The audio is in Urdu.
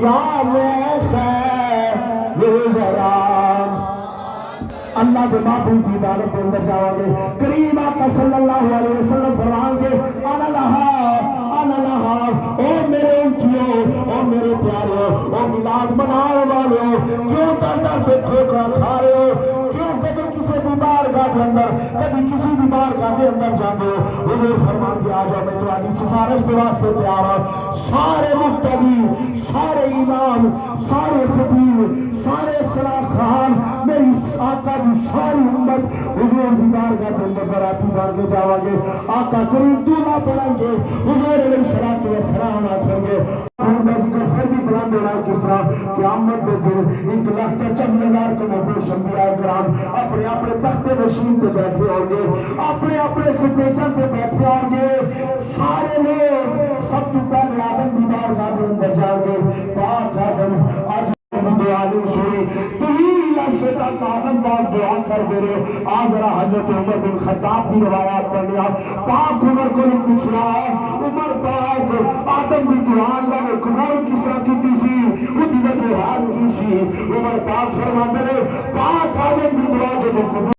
یا خیر اللہ کے محبوب کی عبادت کے اندر جاؤ گے. کریم آقا صلی اللہ علیہ وسلم فرمان گے انا لہا او میرے اونٹیوں او میرے پیاروں او میلاد منانے والوں کیوں در در پہ ٹھوکرا کھا رہے ہو؟ کیوں کبھی کسی بھی بارگاہ کے اندر کبھی کسی بھی بارگاہ کے اندر جاتے ہو؟ حضور فرمان کے آ جاؤ میں تمہاری سفارش کے واسطے تیار ہوں. سارے مقتدی سارے امام سارے خطیب سارے صلاح خان میری آقا کی ساری امت حضور کی بارگاہ کے اندر براتی بار کے جاؤ گے. آقا کریم دعا پڑھیں گے حضور علیہ الصلوۃ والسلام آخر گے پھر بھی بلند ہونا کس طرح قیامت کے دن 1,40,000 کو محبوب انبیاء کرام اپنے اپنے تخت نشین پہ بیٹھے ہوں گے اپنے اپنے سٹیجن پہ بیٹھے ہوں گے. سارے لوگ سب تو پہلے آدم کی بارگاہ کے اندر جائیں گے. پاک آدم آج دعالم سوئی تہی لفظ تک آدم پاک دعا کر دے رہے. آج ذرا حضرت عمر بن خطاب کی روایات پڑھ لیا. پاک عمر کو نہیں پوچھ رہا عمر پاک آدم کی دعا اللہ نے قبول کس طرح کی سی وہ دیگر حال کی سی. عمر پاک فرماتے رہے پاک آدم کی دعا جو قبول